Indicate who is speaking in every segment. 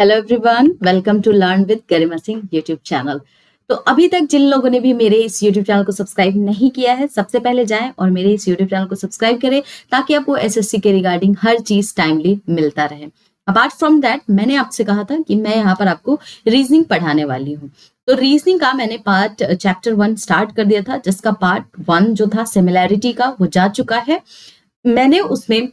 Speaker 1: Hello everyone, welcome to learn with Garima Singh YouTube channel. तो अभी तक जिन लोगों ने भी मेरे इस यूट्यूब चैनल को सब्सक्राइब नहीं किया है, सबसे पहले जाएं और मेरे इस यूट्यूब चैनल को सब्सक्राइब करें ताकि आपको एसएससी के रिगार्डिंग हर चीज टाइमली मिलता रहे। अपार्ट फ्रॉम दैट, मैंने आपसे कहा था कि मैं यहाँ पर आपको रीजनिंग पढ़ाने वाली हूँ। तो रीजनिंग का मैंने पार्ट चैप्टर 1 स्टार्ट कर दिया था, जिसका पार्ट 1 जो था सिमिलैरिटी का, वो जा चुका है। मैंने उसमें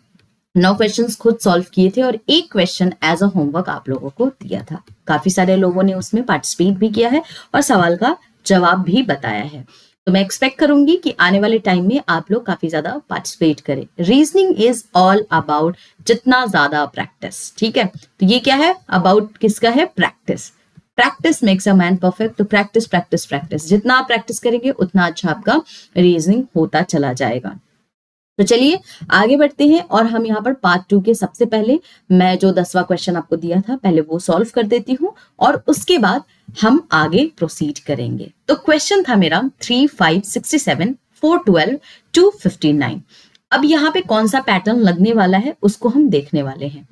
Speaker 1: 9 क्वेश्चंस खुद सॉल्व किए थे और एक क्वेश्चन एज अ होमवर्क आप लोगों को दिया था। काफी सारे लोगों ने उसमें पार्टिसिपेट भी किया है और सवाल का जवाब भी बताया है। तो मैं एक्सपेक्ट करूंगी कि आने वाले टाइम में आप लोग काफी ज्यादा पार्टिसिपेट करें। रीजनिंग इज ऑल अबाउट जितना ज्यादा प्रैक्टिस, ठीक है। तो ये क्या है, अबाउट किसका है, practice. Practice makes a man perfect. तो प्रैक्टिस प्रैक्टिस प्रैक्टिस, जितना आप प्रैक्टिस करेंगे उतना अच्छा आपका रीजनिंग होता चला जाएगा। तो चलिए आगे बढ़ते हैं और हम यहाँ पर पार्ट 2 के सबसे पहले मैं जो 10वां क्वेश्चन आपको दिया था पहले वो सॉल्व कर देती हूँ और उसके बाद हम आगे प्रोसीड करेंगे। तो क्वेश्चन था मेरा 3, 5, 67, 4, 12, 2, 59। अब यहाँ पे कौन सा पैटर्न लगने वाला है उसको हम देखने वाले हैं।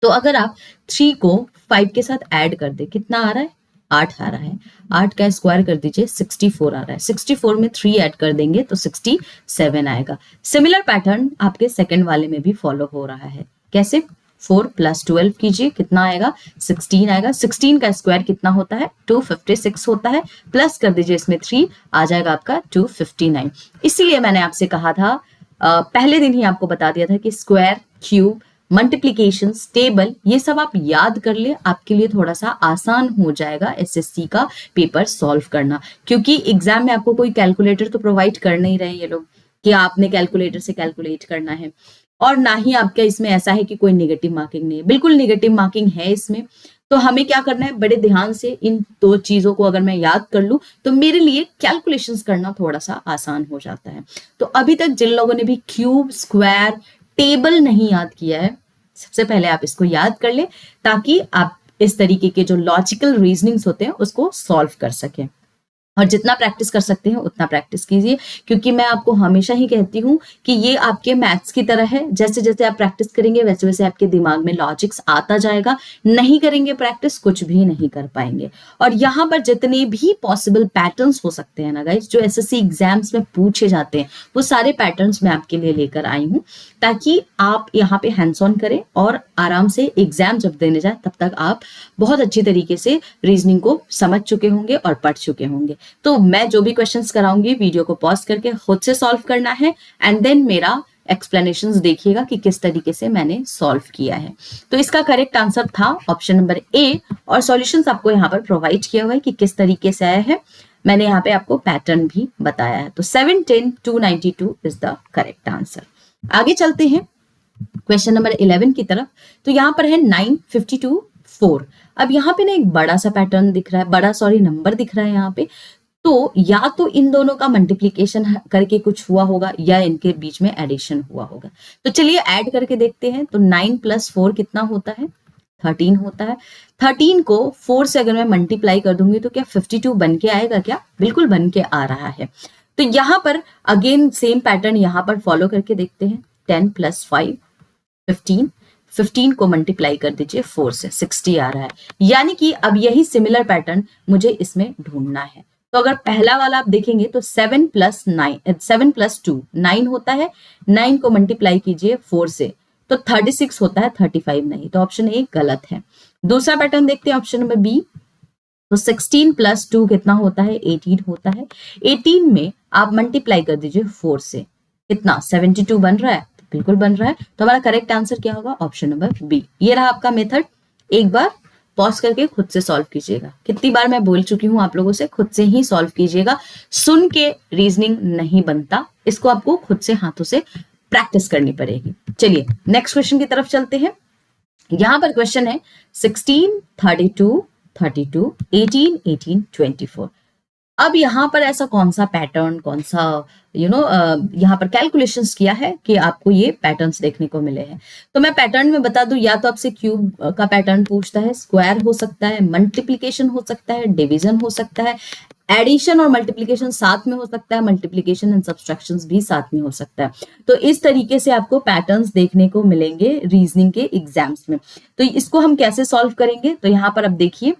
Speaker 1: तो अगर आप 3 को 5 के साथ ऐड कर दे, कितना आ रहा है, 8 आ रहा है। 8 का स्क्वायर कर दीजिए, 64 आ रहा है। 64 में 3 ऐड कर देंगे तो 67 आएगा। सिमिलर पैटर्न आपके सेकंड वाले में भी फॉलो हो रहा है। कैसे, 4 + 12 कीजिए, कितना आएगा, 16 आएगा। 16 का स्क्वायर कितना होता है, 256 होता है। प्लस कर दीजिए इसमें 3, आ जाएगा आपका 259। इसीलिए मैंने आपसे कहा था, पहले दिन ही आपको बता दिया था कि स्क्वायर, क्यूब, मल्टीप्लीकेशन, टेबल, ये सब आप याद कर ले, आपके लिए थोड़ा सा आसान हो जाएगा एसएससी का पेपर सॉल्व करना। क्योंकि एग्जाम में आपको कोई कैलकुलेटर तो प्रोवाइड कर नहीं रहे ये लोग कि आपने कैलकुलेटर से कैलकुलेट करना है, और ना ही आपका इसमें ऐसा है कि कोई नेगेटिव मार्किंग नहीं है। बिल्कुल नेगेटिव मार्किंग है इसमें। तो हमें क्या करना है, बड़े ध्यान से इन 2 चीजों को अगर मैं याद कर लूं तो मेरे लिए कैलकुलेशंस करना थोड़ा सा आसान हो जाता है। तो अभी तक जिन लोगों ने भी क्यूब, स्क्वायर, टेबल नहीं याद किया है, सबसे पहले आप इसको याद कर ले ताकि आप इस तरीके के जो लॉजिकल रीजनिंग्स होते हैं उसको सॉल्व कर सकें। और जितना प्रैक्टिस कर सकते हैं उतना प्रैक्टिस कीजिए, क्योंकि मैं आपको हमेशा ही कहती हूँ कि ये आपके मैथ्स की तरह है। जैसे जैसे आप प्रैक्टिस करेंगे वैसे वैसे आपके दिमाग में लॉजिक्स आता जाएगा। नहीं करेंगे प्रैक्टिस, कुछ भी नहीं कर पाएंगे। और यहाँ पर जितने भी पॉसिबल पैटर्न्स हो सकते हैं ना गाइस, जो एसएससी एग्जाम्स में पूछे जाते हैं, वो सारे पैटर्न्स मैं आपके लिए लेकर आई हूँ ताकि आप यहाँ पे हैंड्स ऑन करें और आराम से एग्जाम जब देने जाए तब तक आप बहुत अच्छी तरीके से रीजनिंग को समझ चुके होंगे और पढ़ चुके होंगे। तो मैं जो भी क्वेश्चंस कराऊंगी वीडियो को पॉज करके खुद से सॉल्व करना है एंड देन मेरा एक्सप्लेनेशंस देखिएगा कि किस तरीके से मैंने सॉल्व किया है। तो इसका करेक्ट आंसर था ऑप्शन नंबर ए, और सॉल्यूशंस आपको यहाँ पर प्रोवाइड किया हुआ है कि किस तरीके से आया है। मैंने यहाँ पे आपको पैटर्न भी बताया है। तो 710 292 इज द करेक्ट आंसर। आगे चलते हैं क्वेश्चन नंबर 11 की तरफ। तो यहाँ पर है 9, 52, 4। अब यहाँ पे ना एक बड़ा सा पैटर्न दिख रहा है, नंबर दिख रहा है यहाँ पे। तो या तो इन दोनों का मल्टीप्लीकेशन करके कुछ हुआ होगा या इनके बीच में एडिशन हुआ होगा। तो चलिए ऐड करके देखते हैं। तो 9 + 4 कितना होता है, 13 होता है। 13 को 4 से अगर मैं मल्टीप्लाई कर दूंगी तो क्या 52 बन के आएगा, क्या बिल्कुल बन के आ रहा है। तो यहां पर अगेन सेम पैटर्न यहां पर फॉलो करके देखते हैं। 10 + 5 15, 15 को मल्टीप्लाई कर दीजिए 4 से, 60 आ रहा है। यानी कि अब यही सिमिलर पैटर्न मुझे इसमें ढूंढना है। तो अगर पहला वाला आप देखेंगे तो 7 + 9, 7 + 2 9 होता है। 9 को मल्टीप्लाई कीजिए 4 से तो 36 होता है, 35 नहीं। तो ऑप्शन ए गलत है। दूसरा पैटर्न देखते हैं, ऑप्शन नंबर बी। तो 16 + 2 कितना होता है, 18 होता है। 18 में आप मल्टीप्लाई कर दीजिए 4 से, कितना 72 बन रहा है, बिल्कुल बन रहा है। तो हमारा करेक्ट आंसर क्या होगा, ऑप्शन नंबर बी। ये रहा आपका मेथड। एक बार पॉज करके खुद से सॉल्व कीजिएगा। कितनी बार मैं बोल चुकी हूं आप लोगों से, खुद से ही सॉल्व कीजिएगा। सुन के रीजनिंग नहीं बनता, इसको आपको खुद से हाथों से प्रैक्टिस करनी पड़ेगी। चलिए नेक्स्ट क्वेश्चन की तरफ चलते हैं। यहां पर क्वेश्चन है 16, 32, 32, 18, 18, 24। अब यहाँ पर ऐसा कौन सा पैटर्न, कौन सा यहाँ पर कैलकुलेशंस किया है कि आपको ये पैटर्न्स देखने को मिले हैं। तो मैं पैटर्न में बता दूं, या तो आपसे क्यूब का पैटर्न पूछता है, स्क्वायर हो सकता है, मल्टीप्लीकेशन हो सकता है, डिवीजन हो सकता है, एडिशन और मल्टीप्लीकेशन साथ में हो सकता है, मल्टीप्लीकेशन एंड सब्सट्रैक्शन भी साथ में हो सकता है। तो इस तरीके से आपको पैटर्न्स देखने को मिलेंगे रीजनिंग के एग्जाम्स में। तो इसको हम कैसे सॉल्व करेंगे, तो यहाँ पर अब देखिए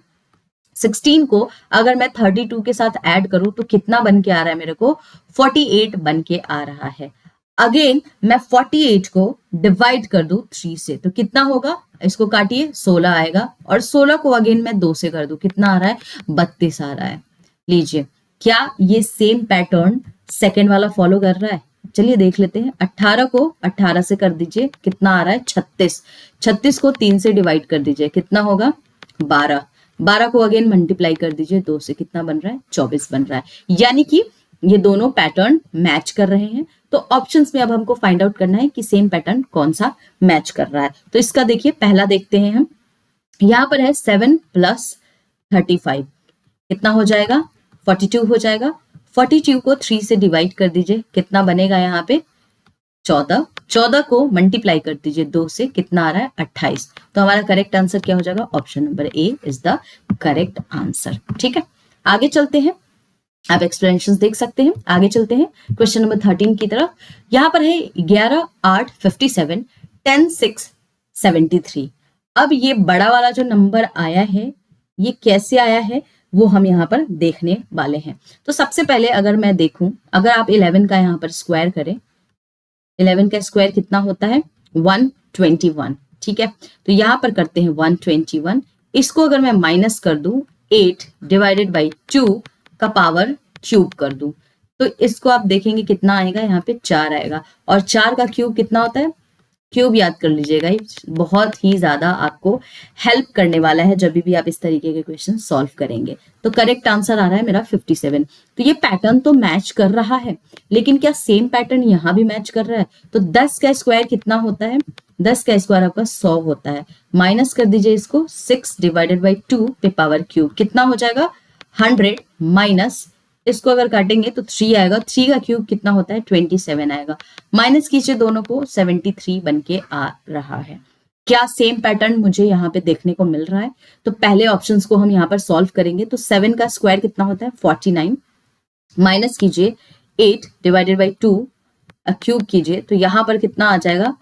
Speaker 1: 16 को अगर मैं 32 के साथ ऐड करूं तो कितना बन के आ रहा है मेरे को, 48 बन के आ रहा है। अगेन मैं 48 को डिवाइड कर दूं 3 से तो कितना होगा, इसको काटिए 16 आएगा, और 16 को अगेन मैं 2 से कर दूं, कितना आ रहा है, 32 आ रहा है। लीजिए, क्या ये सेम पैटर्न सेकेंड वाला फॉलो कर रहा है, चलिए देख लेते हैं। 18 को 18 से कर दीजिए, कितना आ रहा है, 36। 36 को 3 से डिवाइड कर दीजिए, कितना होगा, 12। 12 को अगेन मल्टीप्लाई कर दीजिए 2 से, कितना बन रहा है, 24 बन रहा है। यानी कि ये दोनों पैटर्न मैच कर रहे हैं। तो ऑप्शंस में अब हमको फाइंड आउट करना है कि सेम पैटर्न कौन सा मैच कर रहा है। तो इसका देखिए, पहला देखते हैं हम, यहां पर है 7 + 35, कितना हो जाएगा, 42 हो जाएगा। 42 को 3 से डिवाइड कर दीजिए, कितना बनेगा यहाँ पे, 14। 14 को मल्टीप्लाई कर दीजिए 2 से, कितना आ रहा है, 28। तो हमारा करेक्ट आंसर क्या हो जाएगा, option number A is the correct answer. ठीक है, आगे चलते हैं, आप एक्सप्लेनेशन देख सकते हैं। आगे चलते हैं क्वेश्चन नंबर 13 की तरफ। यहां पर है 11 8 57 10 6 73। अब ये बड़ा वाला जो नंबर आया है ये कैसे आया है वो हम यहाँ पर देखने वाले हैं। तो सबसे पहले अगर मैं देखूं, अगर आप 11 का यहाँ पर स्क्वायर करें, 11 का स्क्वायर कितना होता है, 121। ठीक है, तो यहां पर करते हैं 121। इसको अगर मैं माइनस कर दूं 8 डिवाइडेड बाई 2 का पावर क्यूब कर दूं, तो इसको आप देखेंगे कितना आएगा, यहाँ पे 4 आएगा। और 4 का क्यूब कितना होता है, क्यूब याद कर लीजिएगा, बहुत ही ज्यादा आपको हेल्प करने वाला है जब भी आप इस तरीके के क्वेश्चन सॉल्व करेंगे। तो करेक्ट आंसर आ रहा है मेरा 57। तो ये पैटर्न तो मैच कर रहा है, लेकिन क्या सेम पैटर्न यहाँ भी मैच कर रहा है, तो 10 का स्क्वायर कितना होता है, 10 का स्क्वायर आपका 100 होता है। माइनस कर दीजिए इसको, 6 डिवाइडेड बाई 2 पे पावर क्यूब, कितना हो जाएगा, 100 माइनस, इसको अगर काटेंगे तो 3 आएगा, 3 का क्यूब कितना होता है, 27 आएगा। माइनस कीजिए दोनों को, 73 बन के आ रहा है। क्या सेम पैटर्न मुझे यहाँ पे देखने को मिल रहा है, तो पहले ऑप्शंस को हम यहाँ पर सॉल्व करेंगे। तो 7 का स्क्वायर कितना होता है, 49। माइनस कीजिए 8 डिवाइडेड बाई 2 क्यूब कीजिए, तो यहाँ पर कितना आ जाएगा,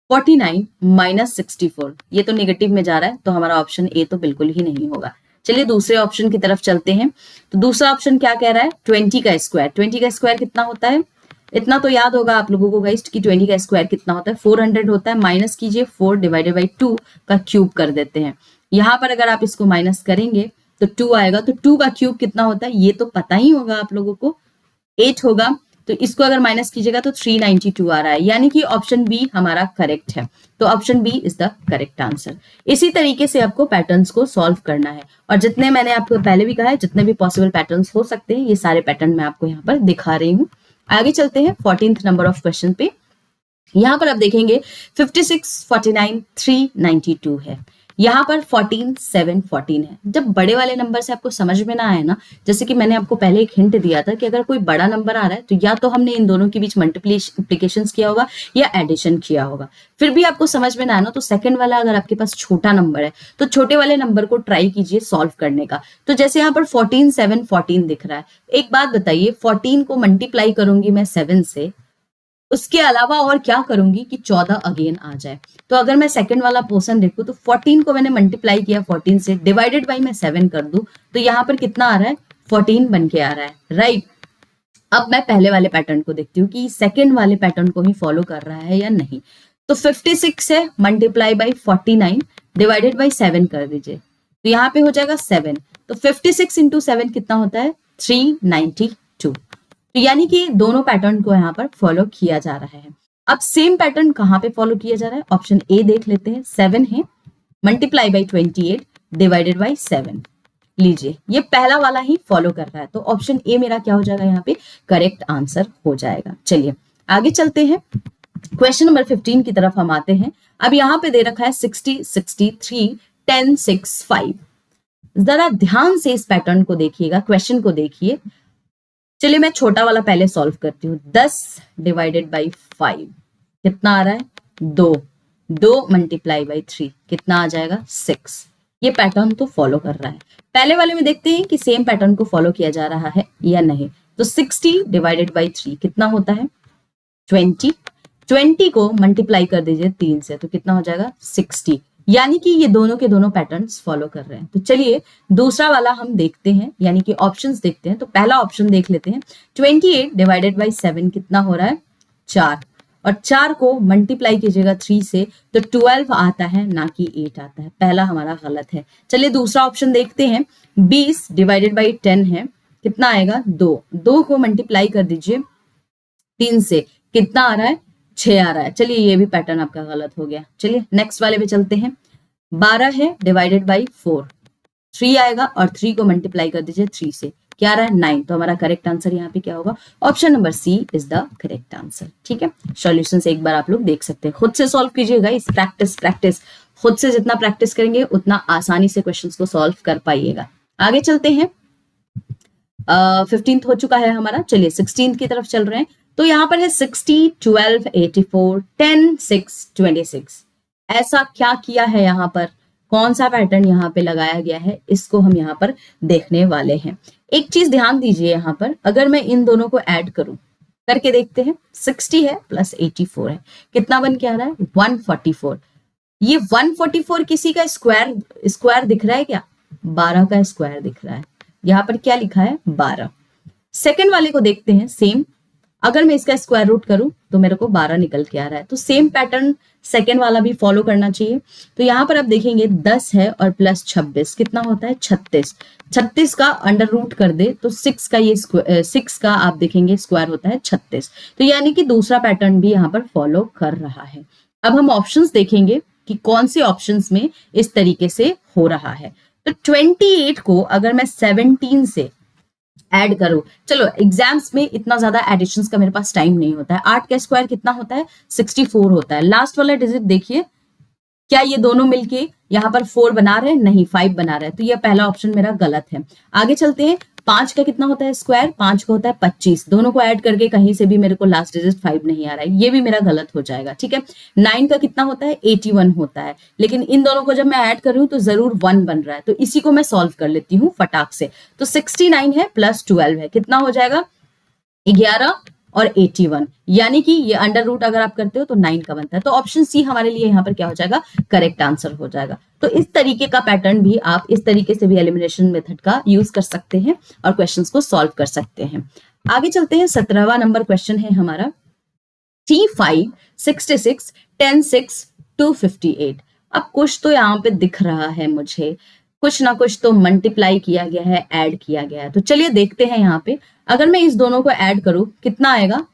Speaker 1: 49 माइनस 64। ये तो नेगेटिव में जा रहा है, तो हमारा ऑप्शन ए तो बिल्कुल ही नहीं होगा। चलिए दूसरे ऑप्शन की तरफ चलते हैं। तो दूसरा ऑप्शन क्या कह रहा है, 20 का स्क्वायर। 20 का स्क्वायर कितना होता है, इतना तो याद होगा आप लोगों को गाइस कि 20 का स्क्वायर कितना होता है, 400 होता है। माइनस कीजिए 4 डिवाइडेड बाई 2 का क्यूब कर देते हैं। यहाँ पर अगर आप इसको माइनस करेंगे तो 2 आएगा, तो 2 का क्यूब कितना होता है, ये तो पता ही होगा आप लोगों को, 8 होगा। तो इसको अगर माइनस कीजिएगा तो 392 आ रहा है, यानी कि ऑप्शन बी हमारा करेक्ट है। तो option B is the correct answer. इसी तरीके से आपको पैटर्न्स को सॉल्व करना है, और जितने मैंने आपको पहले भी कहा है, जितने भी पॉसिबल पैटर्न्स हो सकते हैं, ये सारे पैटर्न मैं आपको यहाँ पर दिखा रही हूँ। आगे चलते हैं 14th नंबर ऑफ क्वेश्चन पे। यहाँ पर आप देखेंगे 56 49 392 है, यहाँ पर 14 7 14 है। जब बड़े वाले नंबर से आपको समझ में ना आए ना, जैसे कि मैंने आपको पहले एक हिंट दिया था कि अगर कोई बड़ा नंबर आ रहा है तो या तो हमने इन दोनों के बीच मल्टीप्लिकेशन किया होगा या एडिशन किया होगा, फिर भी आपको समझ में ना आए ना, तो सेकंड वाला अगर आपके पास छोटा नंबर है तो छोटे वाले नंबर को ट्राई कीजिए सॉल्व करने का। तो जैसे यहाँ पर 14 7 14 दिख रहा है, एक बात बताइए, 14 को मल्टीप्लाई करूंगी मैं 7 से, उसके अलावा और क्या करूंगी कि 14 अगेन आ जाए। तो अगर मैं सेकंड वाला पोर्शन देखूं तो 14 को मैंने मल्टीप्लाई किया 14 से, डिवाइडेड बाई मैं 7 कर दूं, तो यहाँ पर कितना आ रहा है, 14 बन के आ रहा है, राइट। अब मैं पहले वाले पैटर्न को देखती हूँ कि सेकंड वाले पैटर्न को ही फॉलो कर रहा है या नहीं। तो 56 है, मल्टीप्लाई बाई 49 डिवाइडेड बाई 7 कर दीजिए, तो यहाँ पे हो जाएगा 7। तो 56 इंटू 7 कितना होता है, 392। तो यानी कि दोनों पैटर्न को यहाँ पर फॉलो किया जा रहा है। अब सेम पैटर्न कहाँ पे फॉलो किया जा रहा है, ऑप्शन ए देख लेते हैं। 7 है, मल्टीप्लाई बाई 28 डिवाइडेड बाई 7। लीजिए, ये पहला वाला ही फॉलो कर रहा है, तो ऑप्शन ए मेरा क्या हो जाएगा, यहाँ पे करेक्ट आंसर हो जाएगा। चलिए आगे चलते हैं, क्वेश्चन नंबर 15 की तरफ हम आते हैं। अब यहाँ पे दे रखा है 60 63 10 6 5। जरा ध्यान से इस पैटर्न को देखिएगा, क्वेश्चन को देखिए। चलिए मैं छोटा वाला पहले सॉल्व करती हूँ। 10 डिवाइडेड बाई 5 कितना आ रहा है, 2। 2 मल्टीप्लाई बाई 3 कितना आ जाएगा, 6। ये पैटर्न तो फॉलो कर रहा है। पहले वाले में देखते हैं कि सेम पैटर्न को फॉलो किया जा रहा है या नहीं। तो 60 डिवाइडेड बाई 3 कितना होता है 20। 20 को मल्टीप्लाई कर दीजिए 3 से तो कितना हो जाएगा 60। यानी कि ये दोनों के दोनों पैटर्न्स फॉलो कर रहे हैं। तो चलिए दूसरा वाला हम देखते हैं, यानी कि ऑप्शंस देखते हैं। तो पहला ऑप्शन देख लेते हैं, 28 डिवाइडेड बाई 7 कितना हो रहा है 4, और 4 को मल्टीप्लाई कीजिएगा 3 से तो 12 आता है, ना कि 8 आता है। पहला हमारा गलत है। चलिए दूसरा ऑप्शन देखते हैं, 20 डिवाइडेड बाई 10 है, कितना आएगा 2 को मल्टीप्लाई कर दीजिए 3 से, कितना आ रहा है 6 आ रहा है। चलिए ये भी पैटर्न आपका गलत हो गया। चलिए नेक्स्ट वाले पे चलते हैं, 12 है डिवाइडेड बाई 4, 3 आएगा और 3 को मल्टीप्लाई कर दीजिए 3 से, क्या आ रहा है 9। तो हमारा करेक्ट आंसर यहाँ पे क्या होगा, option number C is the correct answer. ठीक है, सॉल्यूशन से एक बार आप लोग देख सकते हैं, खुद से सॉल्व कीजिएगा। इस प्रैक्टिस खुद से जितना प्रैक्टिस करेंगे उतना आसानी से क्वेश्चंस को सॉल्व कर पाइएगा। आगे चलते हैं, 15th हो चुका है हमारा। चलिए 16th की तरफ चल रहे हैं। तो यहाँ पर है 60, 12, 84, 10, 6, 26। ऐसा क्या किया है यहाँ पर, कौन सा पैटर्न यहाँ पे लगाया गया है, इसको हम यहाँ पर देखने वाले हैं। एक चीज ध्यान दीजिए, यहाँ पर अगर मैं इन दोनों को ऐड करूं, करके देखते हैं, 60 है प्लस 84 है, कितना बन के आ रहा है 144। ये 144 किसी का स्क्वायर दिख रहा है क्या, 12 का स्क्वायर दिख रहा है। यहाँ पर क्या लिखा है 12। सेकंड वाले को देखते हैं, सेम, अगर मैं इसका स्क्वायर रूट करूं तो मेरे को 12 निकल के आ रहा है। तो सेम पैटर्न सेकेंड वाला भी फॉलो करना चाहिए। तो यहाँ पर आप देखेंगे 10 है और प्लस 26 कितना होता है 36। 36 का अंडर रूट कर दे तो 6 का ये 6 का आप देखेंगे स्क्वायर होता है 36। तो यानी कि दूसरा पैटर्न भी यहाँ पर फॉलो कर रहा है। अब हम ऑप्शंस देखेंगे कि कौन से ऑप्शंस में इस तरीके से हो रहा है। तो 28 को अगर मैं 17 से ऐड करो, चलो एग्जाम्स में इतना ज्यादा एडिशंस का मेरे पास टाइम नहीं होता है। 8 का स्क्वायर कितना होता है 64 होता है। लास्ट वाला डिजिट देखिए, क्या ये दोनों मिलके यहाँ पर 4 बना रहे हैं, नहीं 5 बना रहे हैं। तो ये पहला ऑप्शन मेरा गलत है। आगे चलते हैं, 5 का कितना होता है स्क्वायर, 5 का होता है 25। दोनों को ऐड करके कहीं से भी मेरे को लास्ट डिजिट 5 नहीं आ रहा है, ये भी मेरा गलत हो जाएगा। ठीक है, 9 का कितना होता है 81 होता है, लेकिन इन दोनों को जब मैं ऐड कर रही हूँ तो जरूर 1 बन रहा है। तो इसी को मैं सॉल्व कर लेती हूँ फटाक से। तो 69 है प्लस 12 है, कितना हो जाएगा 11 और 81, यानी कि ये अंडर रूट अगर आप करते हो तो 9 का बनता है। तो ऑप्शन सी हमारे लिए यहाँ पर क्या हो जाएगा, करेक्ट आंसर हो जाएगा। तो इस तरीके का पैटर्न भी आप इस तरीके से भी एलिमिनेशन मेथड का यूज कर सकते हैं और क्वेश्चंस को सॉल्व कर सकते हैं। आगे चलते हैं, 17वां नंबर क्वेश्चन है हमारा, 3, 5, 66, 10, 6, 258। अब कुछ तो यहाँ पे दिख रहा है मुझे, कुछ ना कुछ तो मल्टीप्लाई किया गया है, ऐड किया गया है। तो चलिए देखते हैं यहाँ पे, अगर मैं इस दोनों को ऐड करूं कितना आएगा,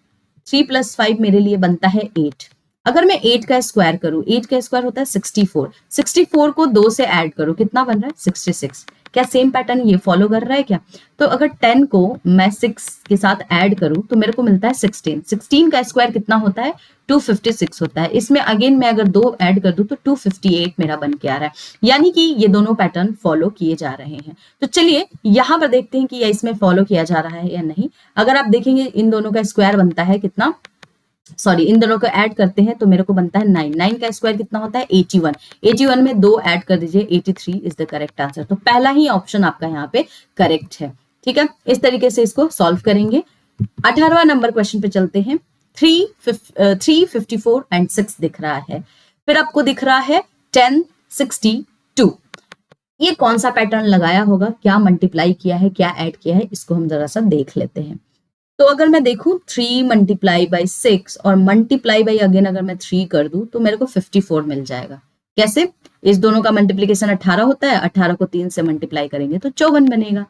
Speaker 1: 3 + 5 मेरे लिए बनता है 8। अगर मैं 8 का स्क्वायर करूं, 8 का स्क्वायर होता है 64। 64 को 2 से ऐड करूं, कितना बन रहा है 66। क्या सेम पैटर्न ये फॉलो कर रहा है क्या? तो अगर 10 को मैं 6 के साथ ऐड करूं तो मेरे को मिलता है 16। 16 का स्क्वायर कितना होता है 256 होता है। इसमें अगेन मैं अगर 2 ऐड कर दूं तो 258 मेरा बन के आ रहा है, यानी कि ये दोनों पैटर्न फॉलो किए जा रहे हैं। तो चलिए यहां पर देखते हैं कि या इसमें फॉलो किया जा रहा है या नहीं। अगर आप देखेंगे इन दोनों का स्क्वायर बनता है कितना, सॉरी इन दोनों को ऐड करते हैं तो मेरे को बनता है 9। 9 का स्क्वायर कितना होता है 81। 81 में 2 ऐड कर दीजिए, 83 इज द करेक्ट आंसर। तो पहला ही ऑप्शन आपका यहाँ पे करेक्ट है। ठीक है, इस तरीके से इसको सॉल्व करेंगे। 18वां नंबर क्वेश्चन पे चलते हैं। 3, 54 एंड 6 दिख रहा है, फिर आपको दिख रहा है 10, 62। ये कौन सा पैटर्न लगाया होगा, क्या मल्टीप्लाई किया है, क्या ऐड किया है, इसको हम जरा सा देख लेते हैं। तो अगर मैं देखूं 3 × 6 और मल्टीप्लाई बाई अगेन अगर मैं 3 कर दूं तो मेरे को 54 मिल जाएगा। कैसे? इस दोनों का मल्टीप्लीकेशन 18 होता है, 18 को 3 से मल्टीप्लाई करेंगे तो 54 बनेगा।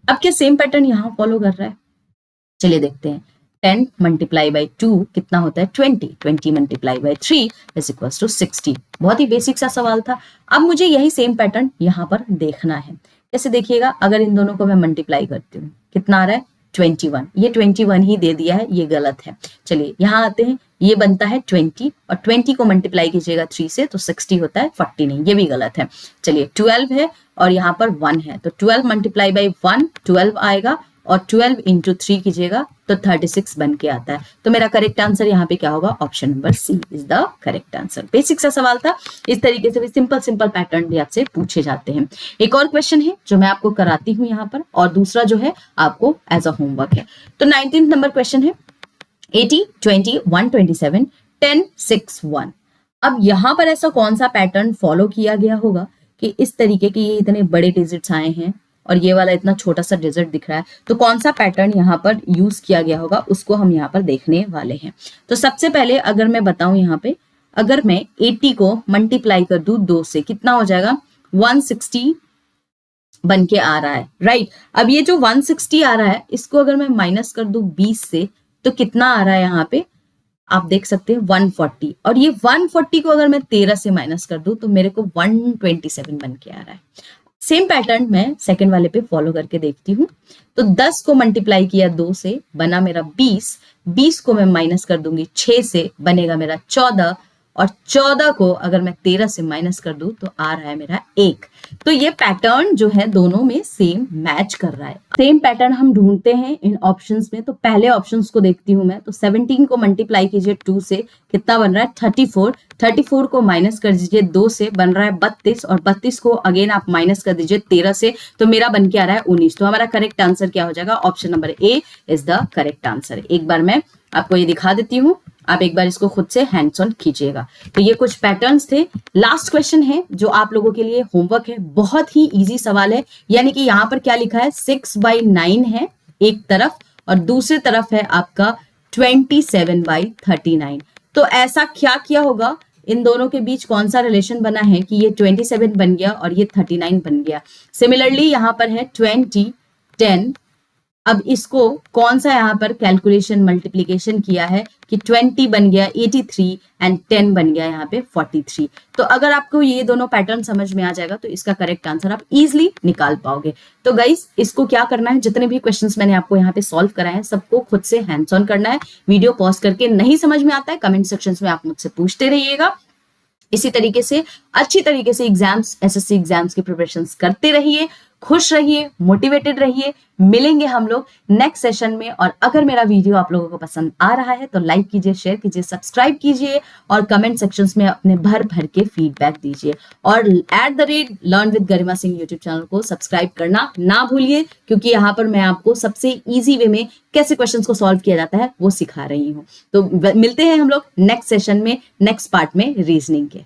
Speaker 1: अब क्या सेम पैटर्न यहाँ फॉलो कर रहा है? चलिए देखते हैं। 10 × 2 कितना होता है 20। 20 × 3 इज इक्वल टू 60। बहुत ही बेसिक सा सवाल था। अब मुझे यही सेम पैटर्न यहाँ पर देखना है। कैसे देखिएगा, अगर इन दोनों को मैं मल्टीप्लाई करती हूँ कितना आ रहा है 21। ये 21 ही दे दिया है, ये गलत है। चलिए यहाँ आते हैं, ये बनता है 20 और 20 को मल्टीप्लाई कीजिएगा 3 से तो 60 होता है 40 नहीं, ये भी गलत है। चलिए 12 है और यहाँ पर 1 है तो 12 × 1 12 आएगा और 12 इंटू 3 कीजिएगा तो 36 बन के आता है। तो मेरा करेक्ट आंसर यहाँ पे क्या होगा, option number C is the correct answer. Basic सा सवाल था, इस तरीके से भी सिंपल पैटर्न भी आपसे पूछे जाते हैं। एक और क्वेश्चन है जो मैं आपको कराती हूँ यहाँ पर, और दूसरा जो है आपको एज अ होमवर्क है। तो 19 नंबर क्वेश्चन है 80, 20, 127, 10, 6, 1। अब यहां पर ऐसा कौन सा पैटर्न फॉलो किया गया होगा कि इस तरीके के ये इतने बड़े डिजिट्स आए हैं और ये वाला इतना छोटा सा डिजिट दिख रहा है, तो कौन सा पैटर्न यहाँ पर यूज किया गया होगा उसको हम यहाँ पर देखने वाले हैं। तो सबसे पहले अगर मैं बताऊं यहाँ पे, अगर मैं 80 को मल्टीप्लाई कर दूं 2 से, कितना हो जाएगा, 160 बन के आ रहा है, राइट। अब ये जो 160 आ रहा है इसको अगर मैं माइनस कर दूं 20 से, तो कितना आ रहा है यहाँ पे, आप देख सकते हैं 140। और ये 140 को अगर मैं 13 से माइनस कर दूं तो मेरे को 127 बन के आ रहा है। सेम पैटर्न मैं सेकंड वाले पे फॉलो करके देखती हूँ। तो 10 को मल्टीप्लाई किया 2 से, बना मेरा 20। 20 को मैं माइनस कर दूंगी 6 से, बनेगा मेरा 14। और 14 को अगर मैं 13 से माइनस कर दूं तो आ रहा है मेरा 1। तो ये पैटर्न जो है दोनों में सेम मैच कर रहा है। सेम पैटर्न हम ढूंढते हैं इन ऑप्शंस में। तो पहले ऑप्शंस को देखती हूं मैं। तो 17 को मल्टीप्लाई कीजिए 2 से, कितना बन रहा है, 34। 34 को माइनस कर दीजिए 2 से, बन रहा है 32। और 32 को अगेन आप माइनस कर दीजिए 13 से, तो मेरा बन के आ रहा है 19। तो हमारा करेक्ट आंसर क्या हो जाएगा, option number A is the correct answer. एक बार मैं आपको ये दिखा देती हूँ, आप एक बार इसको खुद से हैंड्स ऑन कीजिएगा। तो ये कुछ पैटर्न्स थे। लास्ट क्वेश्चन है जो आप लोगों के लिए होमवर्क है, बहुत ही इजी सवाल है। यानी कि यहां पर क्या लिखा है, 6/9 है एक तरफ और दूसरी तरफ है आपका 27/39। तो ऐसा क्या किया होगा, इन दोनों के बीच कौन सा रिलेशन बना है कि ये 27 बन गया और ये 39 बन गया। सिमिलरली यहां पर है 20, 10। अब इसको कौन सा यहाँ पर कैलकुलेशन मल्टीप्लीकेशन किया है कि 20 बन गया 83 एंड 10 बन गया यहाँ पे 43। तो अगर आपको ये दोनों पैटर्न समझ में आ जाएगा तो इसका करेक्ट आंसर आप इजीली निकाल पाओगे। तो गाइस इसको क्या करना है, जितने भी क्वेश्चंस मैंने आपको यहाँ पे सॉल्व कराए हैं सबको खुद से हैंड्स ऑन करना है। वीडियो पॉज करके, नहीं समझ में आता है कमेंट सेक्शन में आप मुझसे पूछते रहिएगा। इसी तरीके से अच्छी तरीके से एग्जाम्स, एसएससी एग्जाम्स की प्रिपरेशंस करते रहिए, खुश रहिए, मोटिवेटेड रहिए। मिलेंगे हम लोग नेक्स्ट सेशन में। और अगर मेरा वीडियो आप लोगों को पसंद आ रहा है तो लाइक कीजिए, शेयर कीजिए, सब्सक्राइब कीजिए और कमेंट सेक्शंस में अपने भर भर के फीडबैक दीजिए। और @learn with Garima Singh YouTube channel को सब्सक्राइब करना ना भूलिए, क्योंकि यहाँ पर मैं आपको सबसे इजी वे में कैसे क्वेश्चंस को सॉल्व किया जाता है वो सिखा रही हूँ। तो मिलते हैं हम लोग नेक्स्ट सेशन में, नेक्स्ट पार्ट में रीजनिंग के।